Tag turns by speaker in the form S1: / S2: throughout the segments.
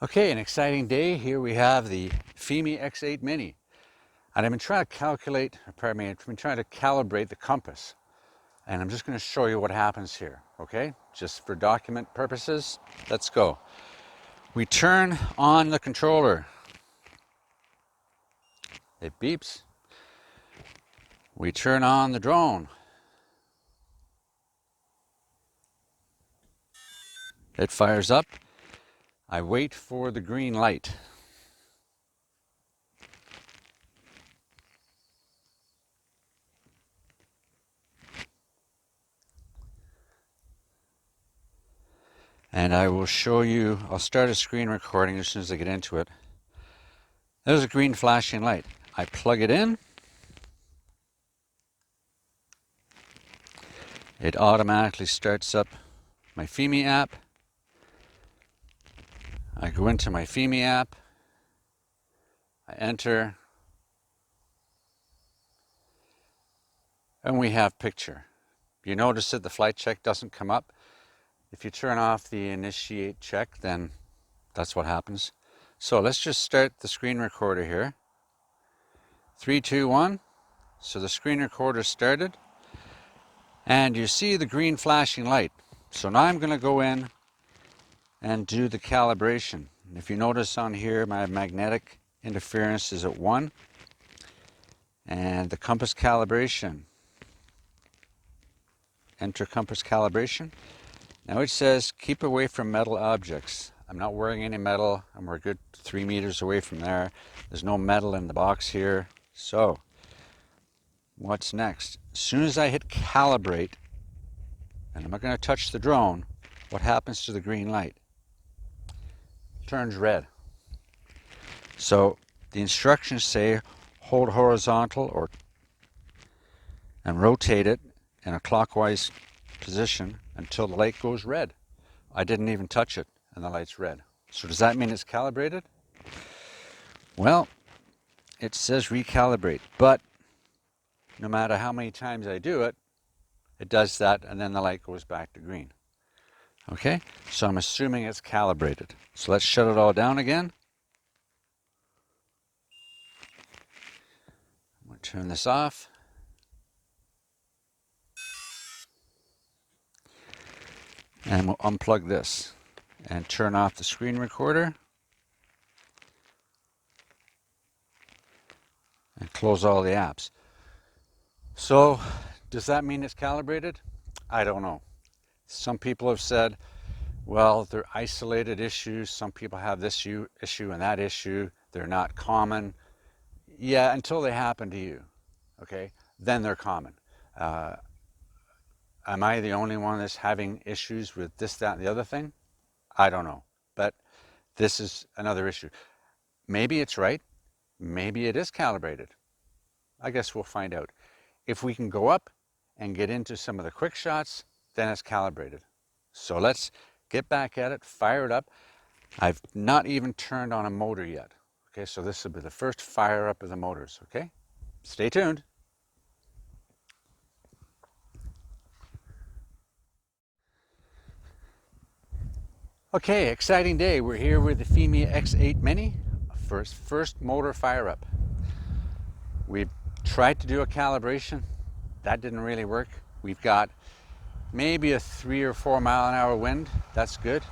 S1: Okay, an exciting day. Here we have the Fimi X8 Mini. And I've been trying to I've been trying to calibrate the compass. And I'm just going to show you what happens here, okay? Just for document purposes, let's go. We turn on the controller. It beeps. We turn on the drone. It fires up. I wait for the green light. And I will show you, I'll start a screen recording as soon as I get into it. There's a green flashing light. I plug it in. It automatically starts up my Fimi app. I go into my Fimi app. I enter. And we have picture. You notice that the flight check doesn't come up. If you turn off the initiate check, then that's what happens. So let's just start the screen recorder here. 3, 2, 1. So the screen recorder started. And you see the green flashing light. So now I'm going to go in and do the calibration. And if you notice on here, my magnetic interference is at 1. And the compass calibration. Enter compass calibration. Now it says keep away from metal objects. I'm not wearing any metal, and we're a good 3 meters away from there. There's no metal in the box here. So, what's next? As soon as I hit calibrate, and I'm not going to touch the drone, what happens to the green light? It turns red. So, the instructions say hold horizontal and rotate it in a clockwise position until the light goes red. I didn't even touch it and the light's red. So does that mean it's calibrated? Well, it says recalibrate, but no matter how many times I do it, it does that and then the light goes back to green. Okay, so I'm assuming it's calibrated. So let's shut it all down again. I'm going to turn this off. And we'll unplug this and turn off the screen recorder and close all the apps. So, does that mean it's calibrated? I don't know. Some people have said, well, they're isolated issues. Some people have this issue and that issue. They're not common. Yeah, until they happen to you, okay? Then they're common. Am I the only one that's having issues with this, that, and the other thing? I don't know. But this is another issue. Maybe it's right. Maybe it is calibrated. I guess we'll find out. If we can go up and get into some of the quick shots, then it's calibrated. So let's get back at it, fire it up. I've not even turned on a motor yet. Okay, so this will be the first fire up of the motors, okay? Stay tuned. Okay, exciting day. We're here with the Fimi X8 Mini, first motor fire up. We've tried to do a calibration. That didn't really work. We've got maybe a 3 or 4 mile an hour wind. That's good.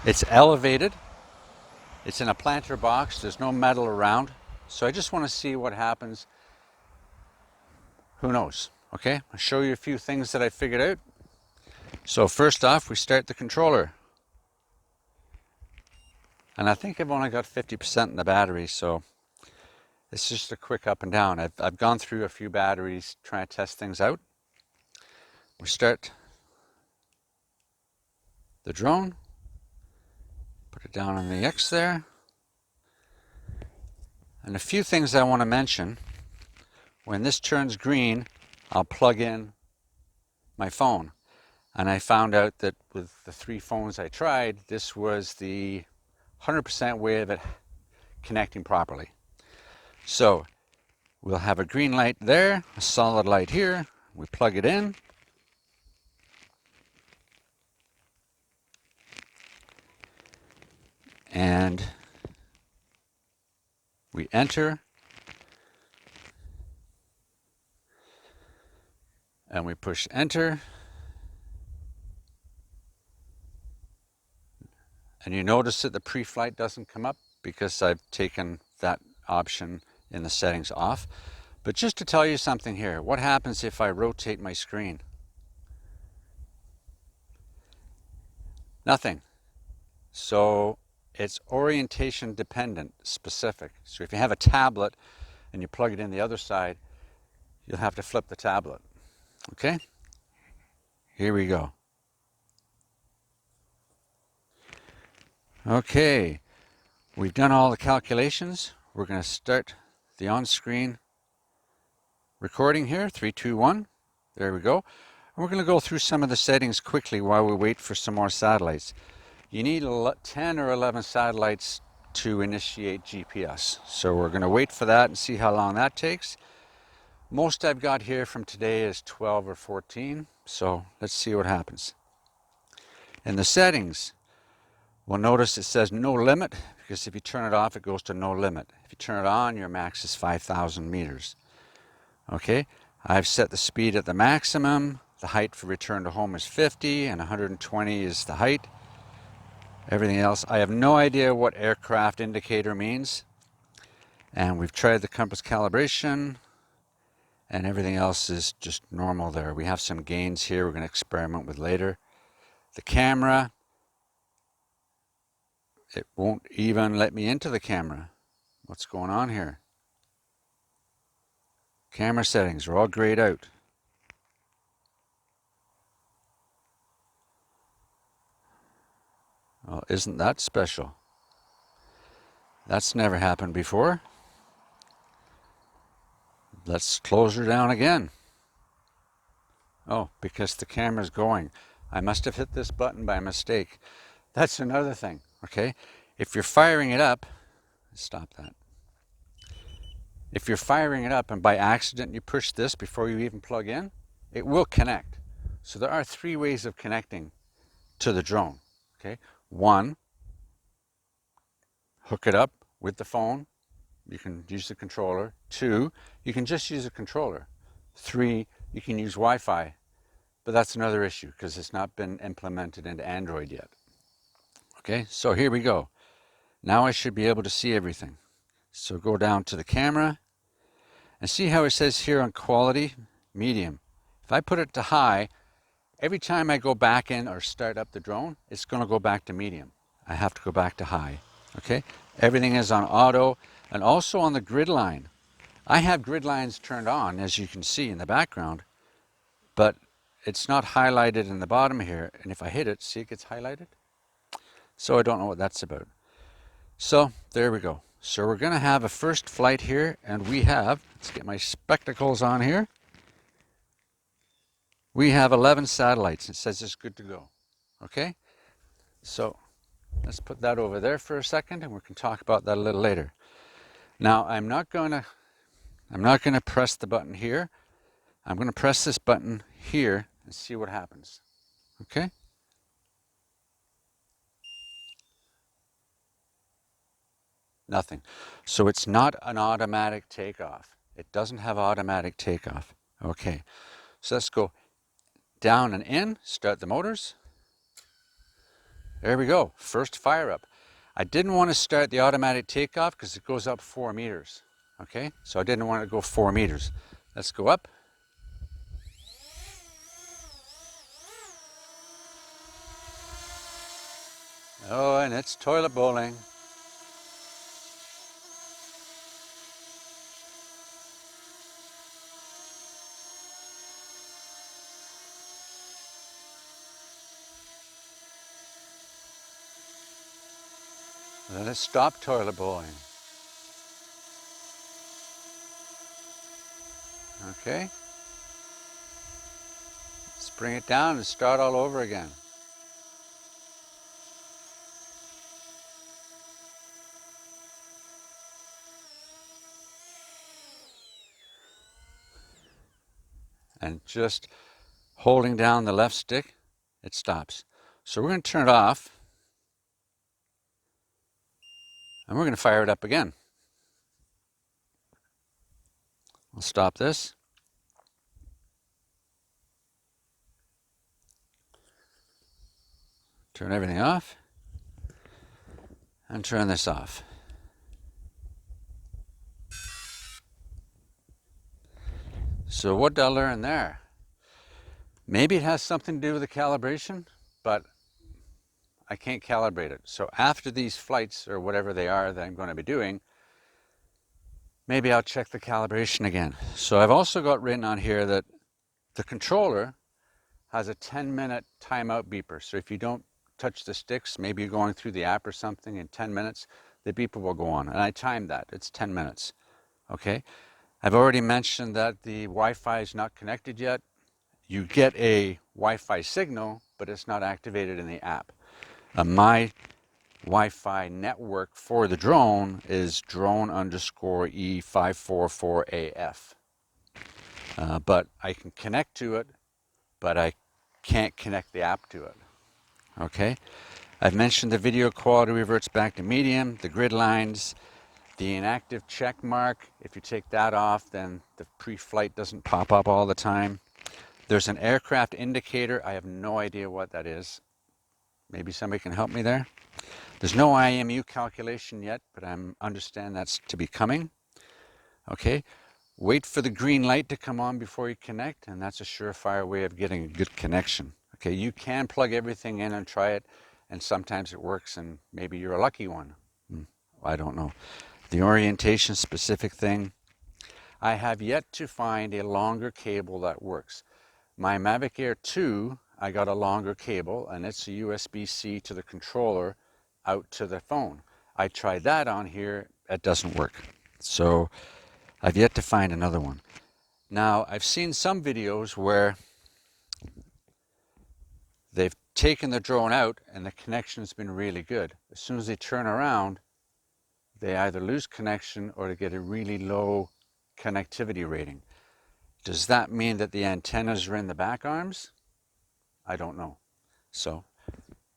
S1: It's elevated. It's in a planter box. There's no metal around. So I just want to see what happens. Who knows? Okay, I'll show you a few things that I figured out. So first off, we start the controller. And I think I've only got 50% in the battery, so it's just a quick up and down. I've gone through a few batteries trying to test things out. We start the drone, put it down on the X there. And a few things I want to mention. When this turns green, I'll plug in my phone. And I found out that with the 3 phones I tried, this was the 100% way of it connecting properly. So we'll have a green light there, a solid light here. We plug it in. and we enter, and we push enter, and you notice that the pre-flight doesn't come up because I've taken that option in the settings off. But just to tell you something here, what happens if I rotate my screen? Nothing. So it's orientation dependent, specific. So if you have a tablet and you plug it in the other side, you'll have to flip the tablet. Okay? Here we go. Okay, we've done all the calculations. We're going to start the on-screen recording here. 3, 2, 1. There we go. And we're going to go through some of the settings quickly while we wait for some more satellites. You need 10 or 11 satellites to initiate GPS. So we're going to wait for that and see how long that takes. Most I've got here from today is 12 or 14. So let's see what happens. In the settings, we'll notice it says no limit, because if you turn it off, it goes to no limit. If you turn it on, your max is 5,000 meters. Okay, I've set the speed at the maximum. The height for return to home is 50 and 120 is the height. Everything else, I have no idea what aircraft indicator means. And we've tried the compass calibration, and everything else is just normal there. We have some gains here we're going to experiment with later. The camera, it won't even let me into the camera. What's going on here? Camera settings are all grayed out. Well, isn't that special? That's never happened before. Let's close her down again. Oh, because the camera's going. I must have hit this button by mistake. That's another thing, okay? If you're firing it up, stop that. If you're firing it up and by accident you push this before you even plug in, it will connect. So there are 3 ways of connecting to the drone, okay? 1, hook it up with the phone. You can use the controller. 2, you can just use a controller. 3, you can use Wi-Fi, but that's another issue because it's not been implemented into Android yet. Okay, so here we go. Now I should be able to see everything. So go down to the camera and see how it says here on quality, medium. If I put it to high, every time I go back in or start up the drone, it's going to go back to medium. I have to go back to high. Okay, everything is on auto and also on the grid line. I have grid lines turned on, as you can see in the background, but it's not highlighted in the bottom here. And if I hit it, see it gets highlighted? So I don't know what that's about. So there we go. So we're going to have a first flight here, and we have, let's get my spectacles on here. We have 11 satellites. It says it's good to go. Okay? So let's put that over there for a second, and we can talk about that a little later. Now I'm not going to press the button here. I'm going to press this button here and see what happens. Okay? Nothing. So it's not an automatic takeoff. It doesn't have automatic takeoff. Okay. So let's go down and in, start the motors. There we go. First fire up. I didn't want to start the automatic takeoff because it goes up 4 meters. Okay? So I didn't want to go 4 meters. Let's go up. Oh, and it's toilet bowling. Then it stopped toilet bowling. Okay? Let's bring it down and start all over again. And just holding down the left stick, it stops. So we're going to turn it off. And we're going to fire it up again. We'll stop this. Turn everything off. And turn this off. So what did I learn there? Maybe it has something to do with the calibration, but I can't calibrate it. So after these flights, or whatever they are that I'm going to be doing, maybe I'll check the calibration again. So I've also got written on here that the controller has a 10-minute timeout beeper. So if you don't touch the sticks, maybe you're going through the app or something, in 10 minutes, the beeper will go on. And I timed that. It's 10 minutes. Okay. I've already mentioned that the Wi-Fi is not connected yet. You get a Wi-Fi signal, but it's not activated in the app. My Wi-Fi network for the drone is drone_E544AF. But I can connect to it, but I can't connect the app to it. Okay? I've mentioned the video quality reverts back to medium, the grid lines, the inactive check mark. If you take that off, then the pre-flight doesn't pop up all the time. There's an aircraft indicator. I have no idea what that is. Maybe somebody can help me there. There's no IMU calculation yet, but I understand that's to be coming. Okay, wait for the green light to come on before you connect, and that's a surefire way of getting a good connection. Okay, you can plug everything in and try it, and sometimes it works, and maybe you're a lucky one. I don't know. The orientation specific thing, I have yet to find a longer cable that works. My Mavic Air 2, I got a longer cable, and it's a USB-C to the controller out to the phone. I tried that on here, it doesn't work. So I've yet to find another one. Now, I've seen some videos where they've taken the drone out and the connection's been really good. As soon as they turn around, they either lose connection or they get a really low connectivity rating. Does that mean that the antennas are in the back arms? I don't know. So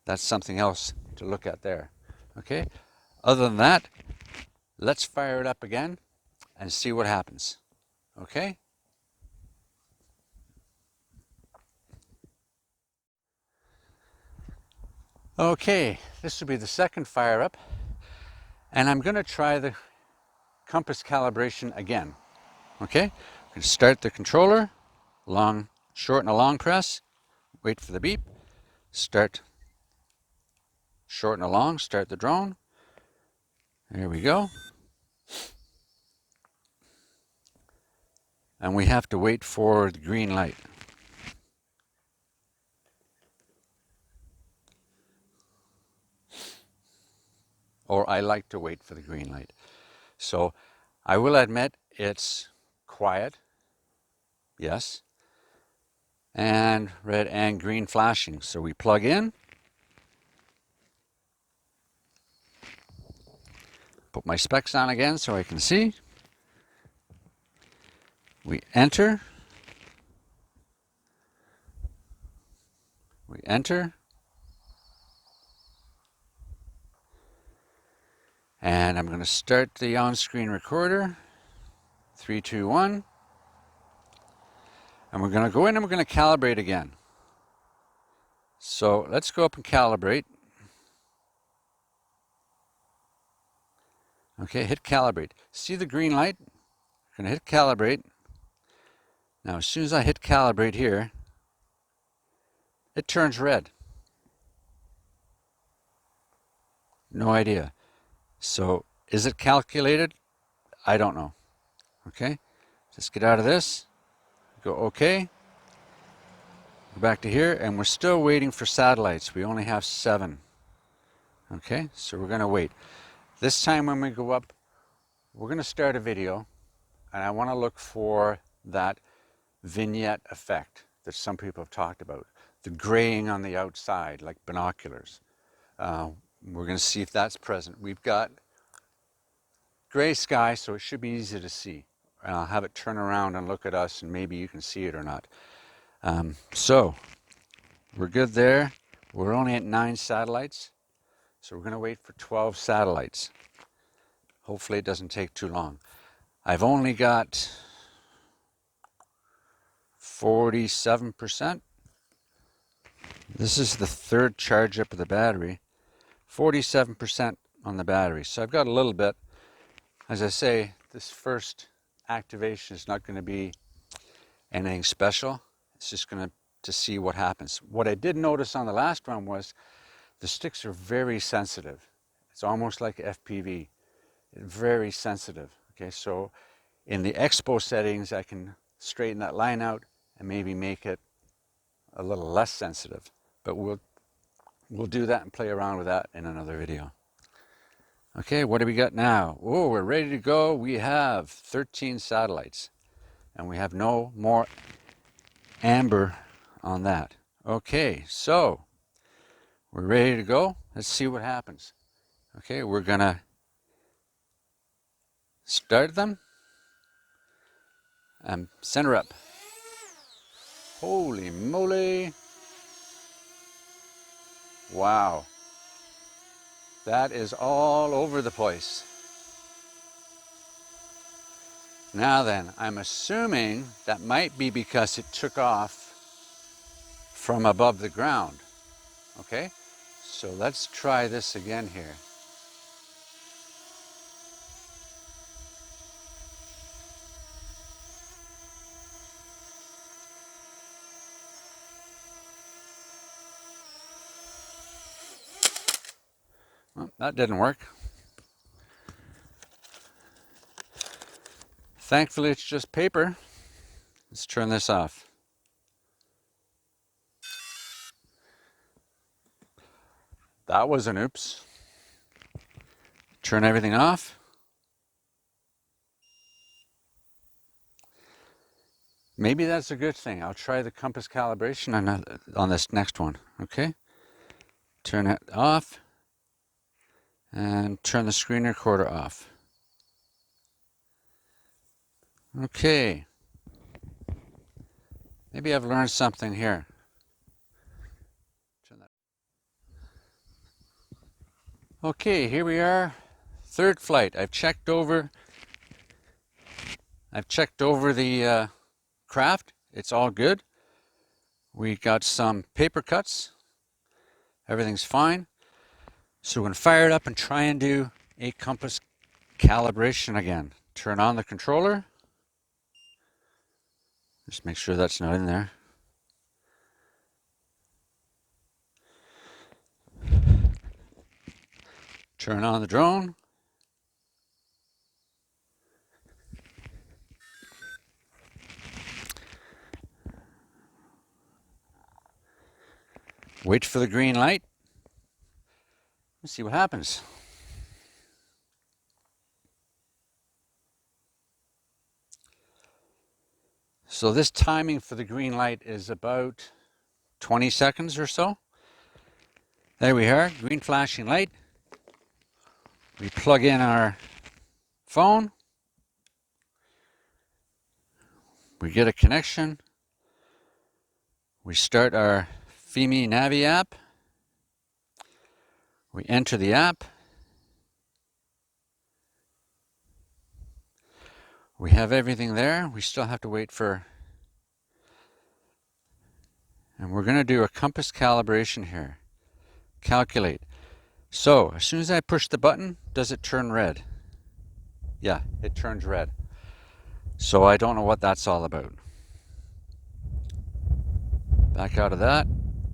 S1: that's something else to look at there. Okay, other than that, let's fire it up again and see what happens. Okay. Okay, this will be the second fire up, and I'm going to try the compass calibration again. Okay, I'm going to start the controller, short and a long press, wait for the beep, start short and a long, start the drone. There we go. And we have to wait for the green light. Or I like to wait for the green light. So I will admit it's quiet, yes, and red and green flashing. So we plug in, put my specs on again so I can see. We enter. We enter. And I'm going to start the on-screen recorder. 3, 2, 1. And we're going to go in and we're going to calibrate again. So let's go up and calibrate. Okay, hit calibrate. See the green light? I'm going to hit calibrate. Now, as soon as I hit calibrate here, it turns red. No idea. So, is it calculated? I don't know. Okay, let's get out of this. Go OK. Go back to here, and we're still waiting for satellites. We only have 7. Okay, so we're going to wait. This time when we go up, we're going to start a video, and I want to look for that vignette effect that some people have talked about. The graying on the outside, like binoculars. We're going to see if that's present. We've got gray sky, so it should be easy to see. And I'll have it turn around and look at us, and maybe you can see it or not. So we're good there. We're only at 9 satellites, so we're going to wait for 12 satellites. Hopefully it doesn't take too long. I've only got 47%. This is the third charge up of the battery. 47% on the battery. So I've got a little bit. As I say, this first activation is not going to be anything special. It's just going to see what happens. What I did notice on the last one was the sticks are very sensitive. It's almost like FPV. Very sensitive. Okay, so in the expo settings, I can straighten that line out and maybe make it a little less sensitive. But we'll do that and play around with that in another video. Okay, what do we got now? Oh, we're ready to go. We have 13 satellites and we have no more amber on that. Okay, so we're ready to go. Let's see what happens. Okay, we're gonna start them and center up. Holy moly. Wow. That is all over the place. Now then, I'm assuming that might be because it took off from above the ground. Okay, so let's try this again here. Well, that didn't work. Thankfully, it's just paper. Let's turn this off. That was an oops. Turn everything off. Maybe that's a good thing. I'll try the compass calibration on this next one. Okay. Turn it off. And turn the screen recorder off. Okay. Maybe I've learned something here. Okay, here we are. Third flight. I've checked over the craft. It's all good. We got some paper cuts. Everything's fine. So we're going to fire it up and try and do a compass calibration again. Turn on the controller. Just make sure that's not in there. Turn on the drone. Wait for the green light. Let's see what happens. So this timing for the green light is about 20 seconds or so. There we are, green flashing light. We plug in our phone. We get a connection. We start our Fimi Navi app. We enter the app. We have everything there. We still have to wait for, and we're going to do a compass calibration here. Calculate. So as soon as I push the button, does it turn red? Yeah, it turns red. So I don't know what that's all about. Back out of that.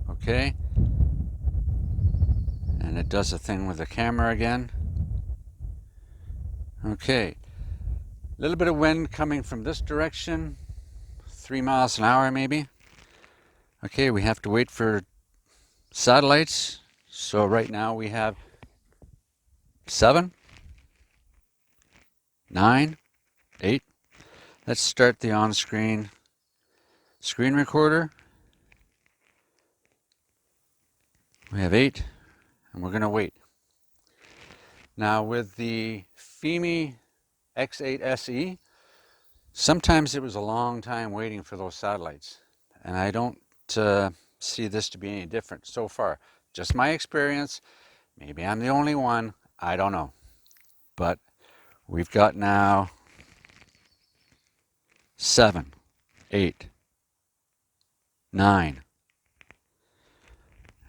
S1: Okay. And it does a thing with the camera again. Okay. A little bit of wind coming from this direction. 3 miles an hour maybe. Okay, we have to wait for satellites. So right now we have 7, 9, 8. Let's start the on-screen screen recorder. We have 8, and we're going to wait. Now with the Fimi X8 SE, sometimes it was a long time waiting for those satellites, and I don't see this to be any different so far. Just my experience. Maybe I'm the only one. I don't know. But We've got now 7, 8, 9.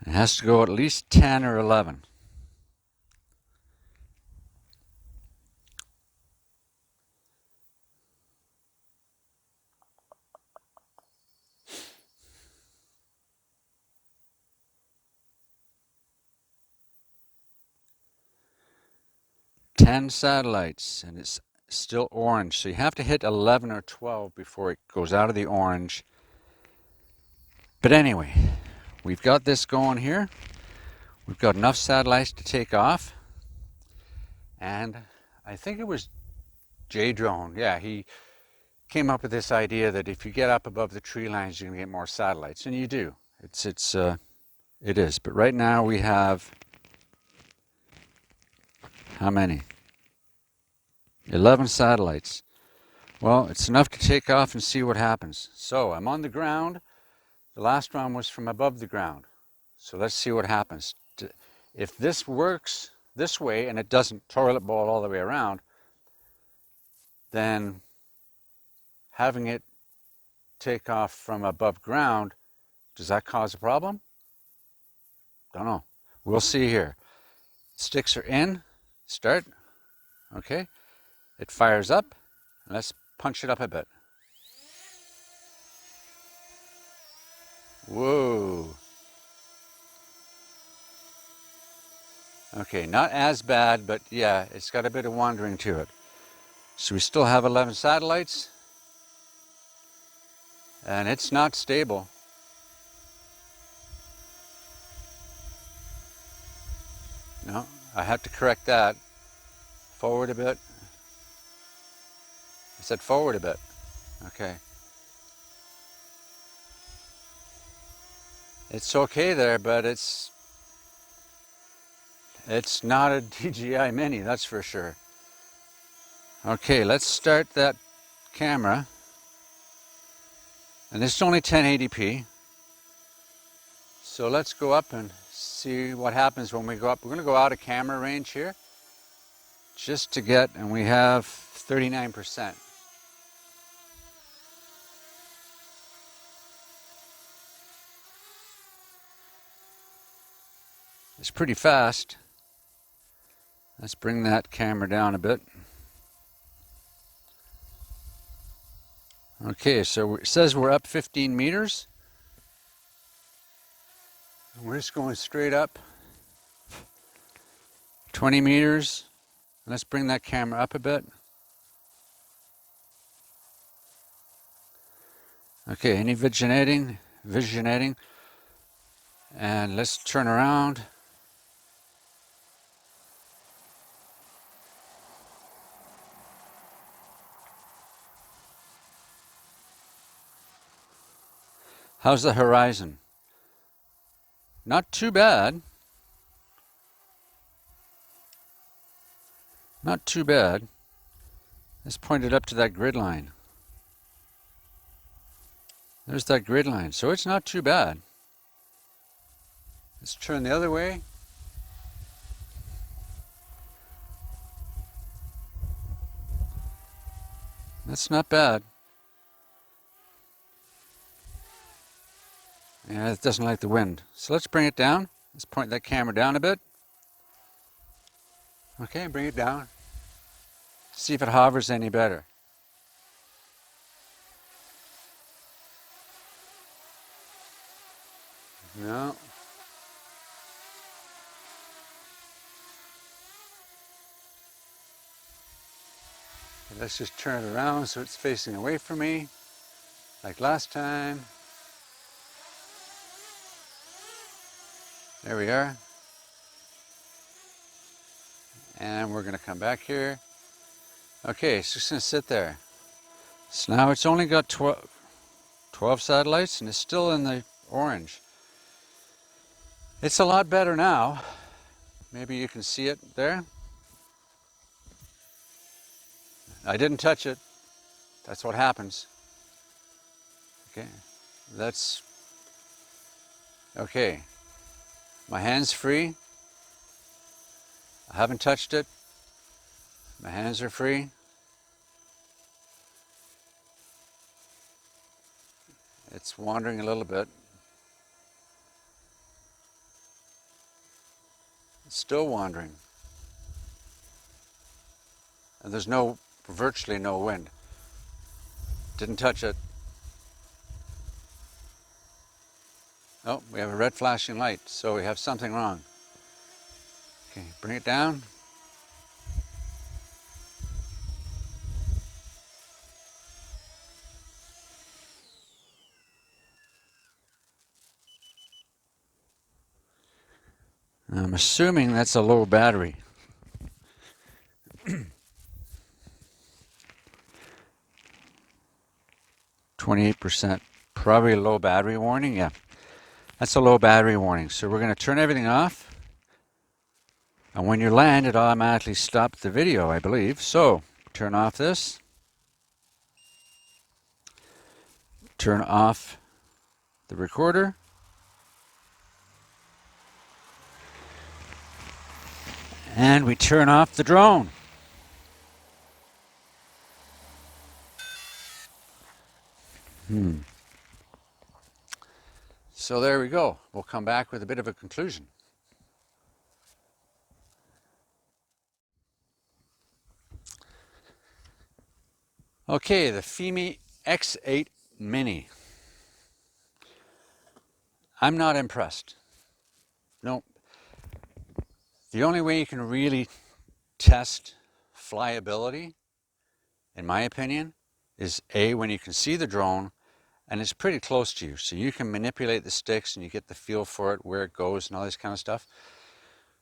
S1: It has to go at least 10 or 11. Ten satellites, and it's still orange. So you have to hit 11 or 12 before it goes out of the orange. But anyway, we've got this going here. We've got enough satellites to take off. And I think it was J-Drone. Yeah, he came up with this idea that if you get up above the tree lines, you're going to get more satellites. And you do. It is. But right now we have, how many? 11 satellites. Well, it's enough to take off and see what happens. So I'm on the ground. The last one was from above the ground. So let's see what happens. If this works this way and it doesn't toilet bowl all the way around, then having it take off from above ground, does that cause a problem? Don't know. We'll see here. Sticks are in. Start. Okay. It fires up. Let's punch it up a bit. Whoa. Okay, not as bad, but yeah, it's got a bit of wandering to it. So we still have 11 satellites, and it's not stable. No, I have to correct that. Forward a bit. I said forward a bit. Okay. It's okay there, but it's not a DJI Mini, that's for sure. Okay, let's start that camera. And it's only 1080p. So let's go up and see what happens when we go up. We're going to go out of camera range here just to get, and we have 39%. It's pretty fast. Let's bring that camera down a bit. Okay, so it says we're up 15 meters. We're just going straight up. 20 meters. Let's bring that camera up a bit. Okay, any visionating? And let's turn around. How's the horizon? Not too bad. Not too bad. Let's point it up to that grid line. There's that grid line, so it's not too bad. Let's turn the other way. That's not bad. Yeah, it doesn't like the wind. So let's bring it down. Let's point that camera down a bit. Okay, bring it down. See if it hovers any better. No. Let's just turn it around so it's facing away from me, like last time. There we are. And we're going to come back here. Okay, it's just going to sit there. So now it's only got 12 satellites and it's still in the orange. It's a lot better now. Maybe you can see it there. I didn't touch it. That's what happens. Okay, that's okay. My hand's free. I haven't touched it. My hands are free. It's wandering a little bit. It's still wandering. And there's virtually no wind. Didn't touch it. Oh, we have a red flashing light, so we have something wrong. Okay, bring it down. I'm assuming that's a low battery. 28%, probably a low battery warning. Yeah, that's a low battery warning. So we're going to turn everything off. And when you land, it automatically stopped the video, I believe. So turn off this. Turn off the recorder. And we turn off the drone. So there we go. We'll come back with a bit of a conclusion. Okay, the Fimi X8 Mini. I'm not impressed. No. The only way you can really test flyability, in my opinion, is A, when you can see the drone and it's pretty close to you. So you can manipulate the sticks and you get the feel for it, where it goes and all this kind of stuff.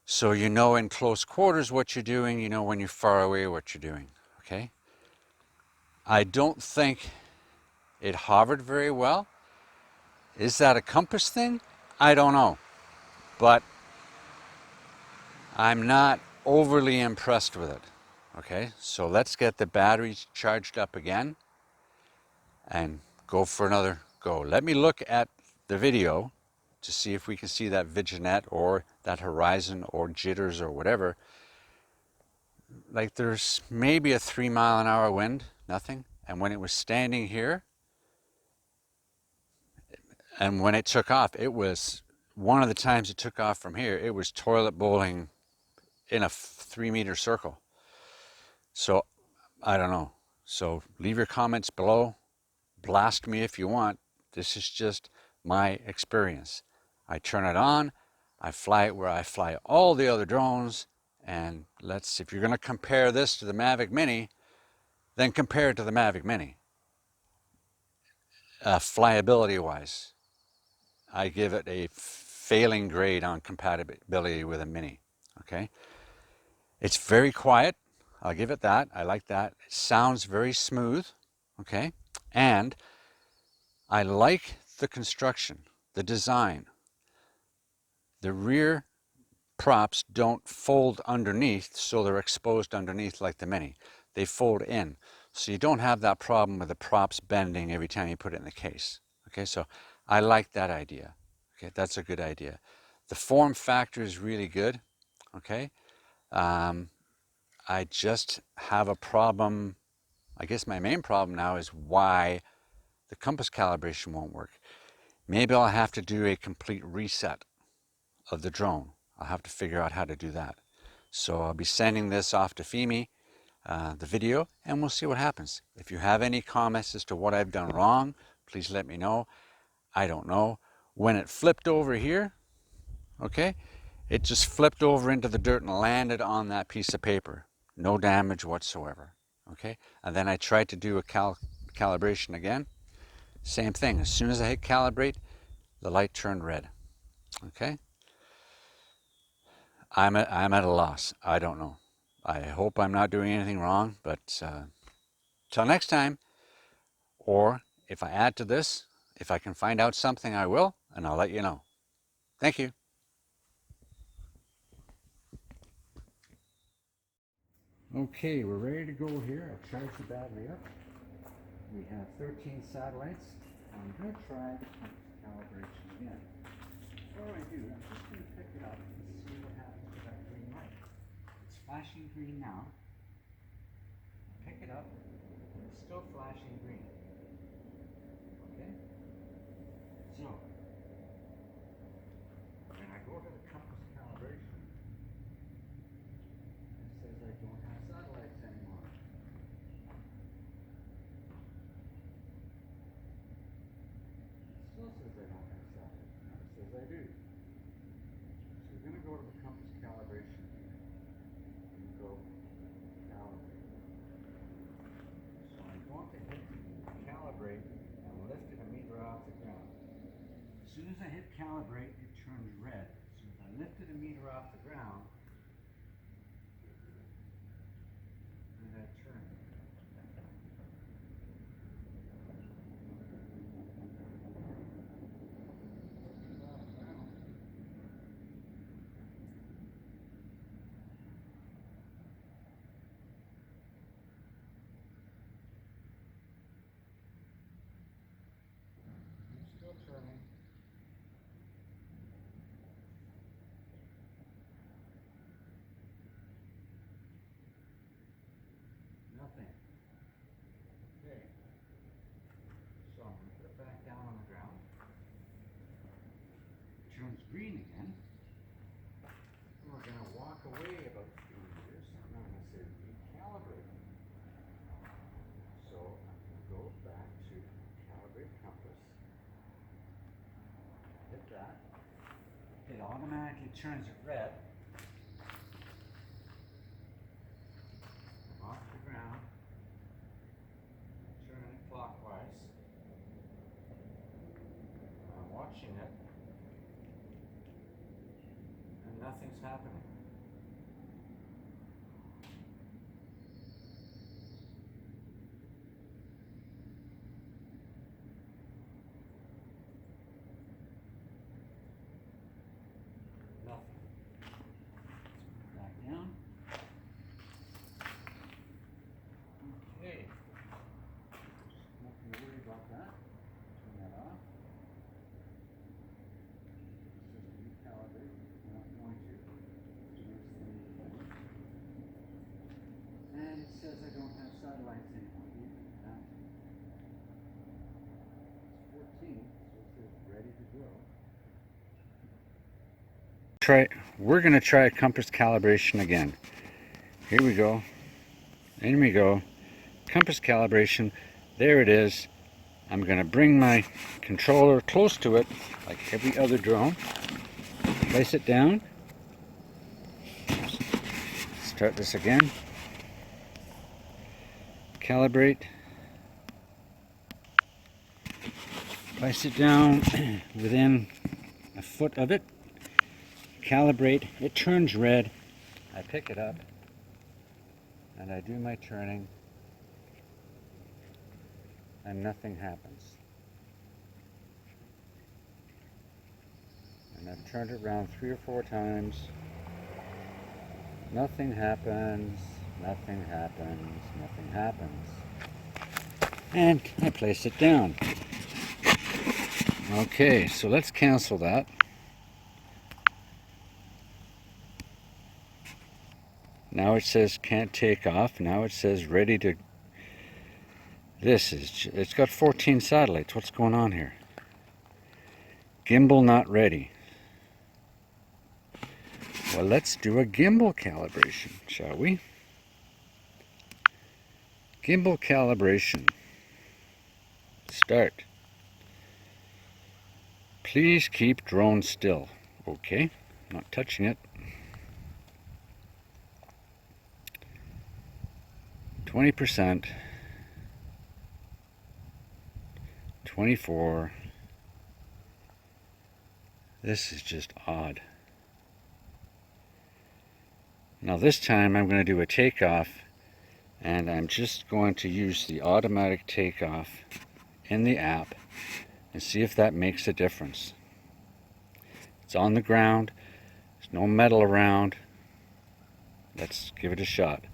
S1: So you know in close quarters what you're doing, you know when you're far away what you're doing, okay? I don't think it hovered very well. Is that a compass thing? I don't know. But I'm not overly impressed with it. Okay, so let's get the batteries charged up again and go for another go. Let me look at the video to see if we can see that vignette or that horizon or jitters or whatever. Like there's maybe a 3-mile-an-hour wind, nothing. And when it was standing here, and when it took off, it was, one of the times it took off from here, it was toilet bowling in a 3-meter circle. So I don't know. So leave your comments below. Blast me if you want. This is just my experience. I turn it on, I fly it where I fly all the other drones, and if you're going to compare this to the Mavic Mini, then compare it to the Mavic Mini. Flyability wise, I give it a failing grade on compatibility with a Mini. Okay, it's very quiet. I'll give it that. I like that. It sounds very smooth. Okay, and I like the construction, the design. The rear props don't fold underneath, so they're exposed underneath like the Mini. They fold in, so you don't have that problem with the props bending every time you put it in the case. Okay, so I like that idea. Okay, that's a good idea. The form factor is really good. Okay, I just have a problem. I guess my main problem now is why the compass calibration won't work. Maybe I'll have to do a complete reset of the drone. I'll have to figure out how to do that. So I'll be sending this off to Fimi, the video, and we'll see what happens. If you have any comments as to what I've done wrong, please let me know. I don't know. When it flipped over here, okay, it just flipped over into the dirt and landed on that piece of paper. No damage whatsoever. Okay, and then I tried to do a calibration again. Same thing. As soon as I hit calibrate, the light turned red. Okay. I'm at a loss. I don't know. I hope I'm not doing anything wrong, but till next time, or if I add to this, if I can find out something, I will, and I'll let you know. Thank you. Okay, we're ready to go here. I've charged the battery up. We have 13 satellites. I'm going to try the calibration again. Before I do, I'm just going to pick it up and see what happens with that green light. It's flashing green now. still flashing green. Okay? So, when I go to the compass calibration, it says I don't have satellites anymore. It still says I don't have satellites. Now it says I do. So we're going to go to the compass calibration and go calibrate. So I'm going to hit calibrate and lift it a meter off the ground. As soon as I hit calibrate, it turns red. So if I lift it a meter off the ground, and I turn it. I'm still turning. Nothing. Okay. So I'm going to put it back down on the ground. It turns green again. And we're going to walk away about 3 meters. And I'm going to say recalibrate. So I'm going to go back to calibrate compass. Hit that. It automatically turns it red. I'm off the ground. Turning it clockwise. I'm watching it. And nothing's happening. Nothing. Back down. Okay. Not going to worry about that. Turn that off. It says recalibrate. I'm not going to. And it says I don't have satellites anymore. That. It's 14, so it says ready to go. We're going to try compass calibration again. Here we go. In we go. Compass calibration. There it is. I'm going to bring my controller close to it, like every other drone. Place it down. Start this again. Calibrate. Place it down within a foot of it. Calibrate. It turns red. I pick it up and I do my turning and nothing happens. And I've turned it around 3 or 4 times. Nothing happens. Nothing happens. Nothing happens. And I place it down. Okay, so let's cancel that. Now it says can't take off. Now it says ready to. It's got 14 satellites. What's going on here? Gimbal not ready. Well, let's do a gimbal calibration, shall we? Gimbal calibration. Start. Please keep drone still. Okay, not touching it. 20%. 24. This is just odd. Now this time I'm going to do a takeoff, and I'm just going to use the automatic takeoff in the app and see if that makes a difference. It's on the ground. There's no metal around. Let's give it a shot.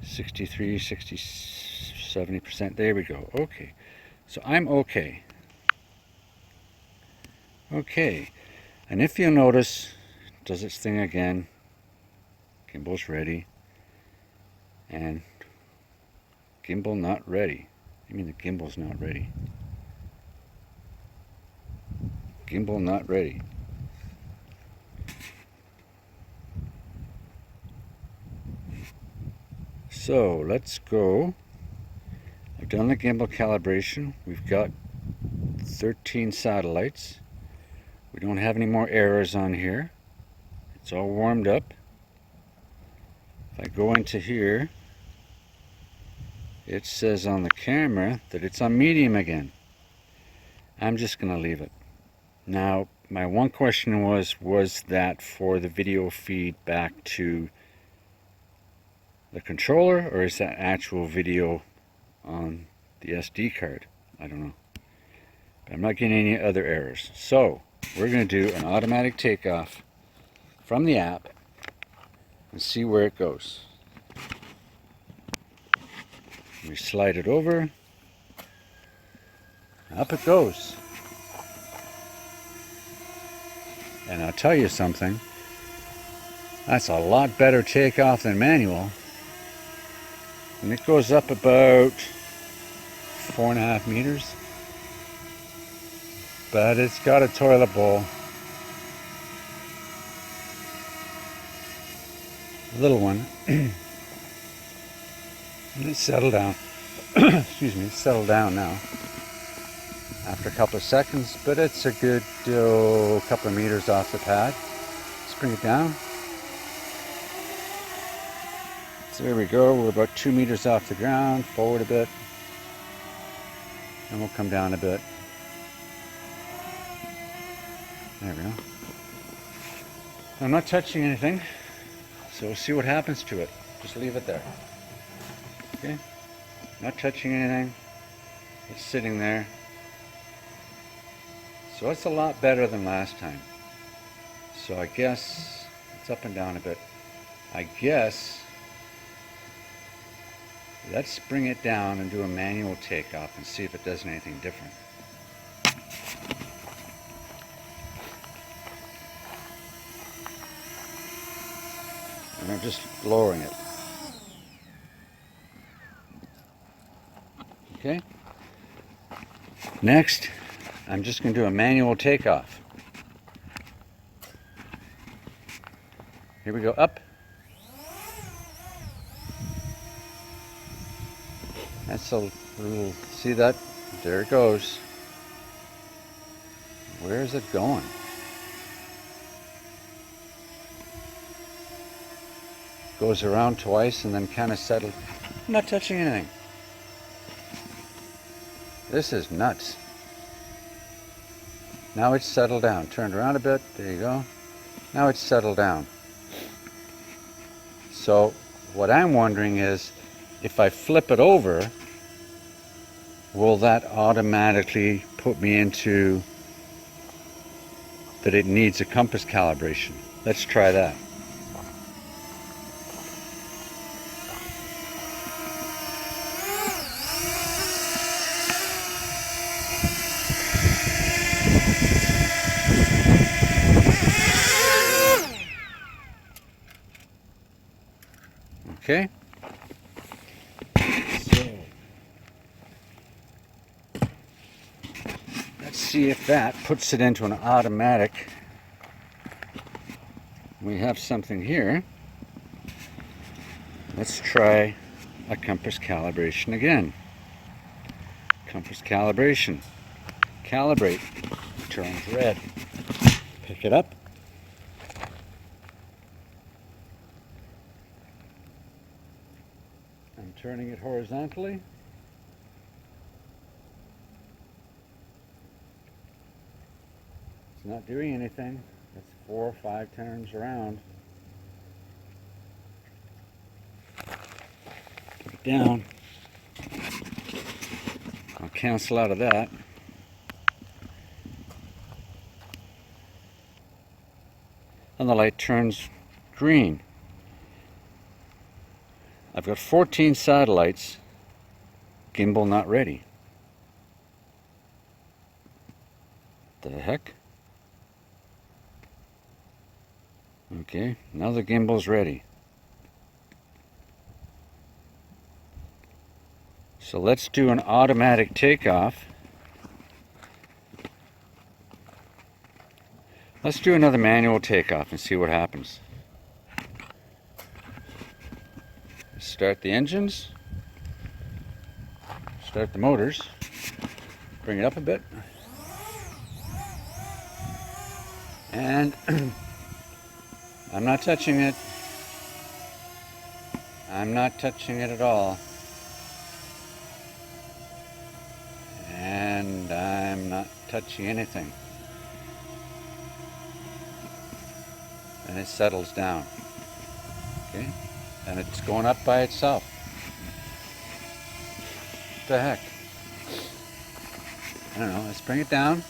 S1: 63, 60, 70%. There we go. Okay. So I'm okay. Okay. And if you'll notice, it does its thing again. Gimbal's ready. And gimbal not ready. I mean the gimbal's not ready. Gimbal not ready. So let's go. I've done the gimbal calibration. We've got 13 satellites. We don't have any more errors on here. It's all warmed up. If I go into here, it says on the camera that it's on medium again. I'm just going to leave it. Now, my one question was that for the video feed back to the controller, or is that actual video on the SD card? I don't know. But I'm not getting any other errors. So, we're going to do an automatic takeoff from the app and see where it goes. We slide it over. Up it goes. And I'll tell you something. That's a lot better takeoff than manual. And it goes up about 4.5 meters. But it's got a toilet bowl. A little one. And it's settled down. Excuse me, it's settled down now. After a couple of seconds, but it's a good couple of meters off the pad. Let's bring it down. So there we go, we're about 2 meters off the ground, forward a bit, and we'll come down a bit. There we go. I'm not touching anything, so we'll see what happens to it. Just leave it there. Okay, not touching anything, it's sitting there. So it's a lot better than last time. So I guess it's up and down a bit. I guess let's bring it down and do a manual takeoff and see if it does anything different. And I'm just lowering it. Okay. Next, I'm just going to do a manual takeoff. Here we go, up. That's a little, see that? There it goes. Where is it going? Goes around twice and then kind of settled. I'm not touching anything. This is nuts. Now it's settled down. Turned around a bit. There you go. Now it's settled down. So what I'm wondering is, if I flip it over, will that automatically put me into that it needs a compass calibration? Let's try that. Okay. So let's see if that puts it into an automatic. We have something here. Let's try a compass calibration again. Compass calibration. Calibrate. Turns red. Pick it up. I'm turning it horizontally. It's not doing anything. It's 4 or 5 turns around. Put it down. I'll cancel out of that. And the light turns green. I've got 14 satellites. Gimbal not ready. The heck? Okay, now the gimbal's ready. So let's do an automatic takeoff. Let's do another manual takeoff and see what happens. Start the engines, start the motors, bring it up a bit, and I'm not touching it. I'm not touching it at all. And I'm not touching anything. And it settles down. Okay? And it's going up by itself. What the heck? I don't know. Let's bring it down.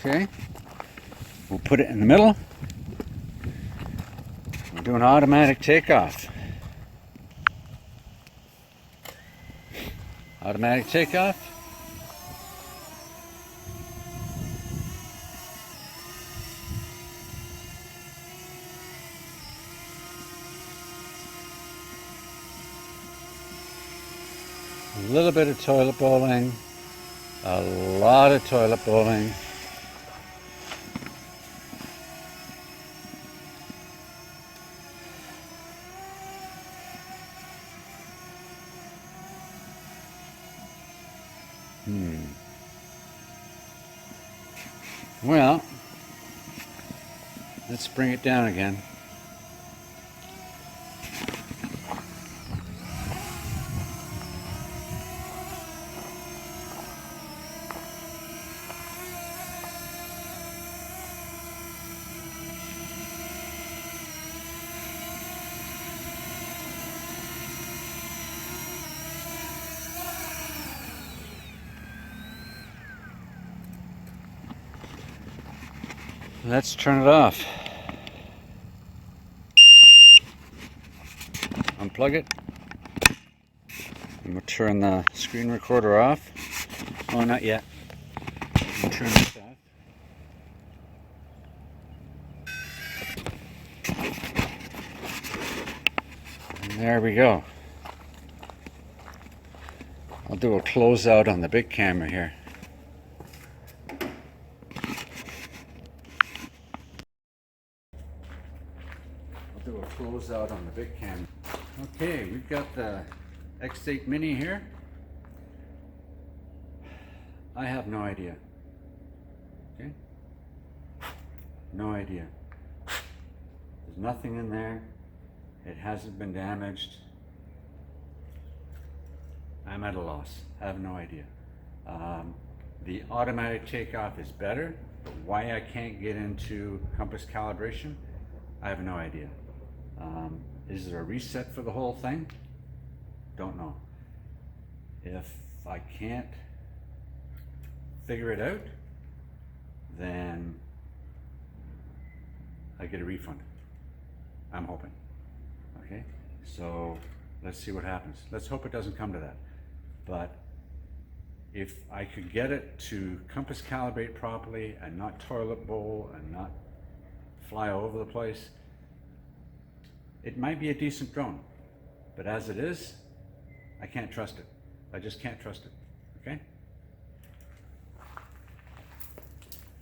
S1: Okay. We'll put it in the middle. We'll do an automatic takeoff. Automatic takeoff. A little bit of toilet bowling. A lot of toilet bowling. Well, let's bring it down again. Let's turn it off. Unplug it. And we'll turn the screen recorder off. Oh, not yet. We'll turn this off. And there we go. I'll do a closeout on the big camera here. Do a close out on the big camera. Okay, we've got the X8 Mini here. I have no idea. Okay? No idea. There's nothing in there. It hasn't been damaged. I'm at a loss. I have no idea. The automatic takeoff is better, but why I can't get into compass calibration, I have no idea. Is there a reset for the whole thing? Don't know. If I can't figure it out, then I get a refund. I'm hoping. Okay? So let's see what happens. Let's hope it doesn't come to that. But if I could get it to compass calibrate properly and not toilet bowl and not fly all over the place, it might be a decent drone, but as it is, I can't trust it. I just can't trust it, okay?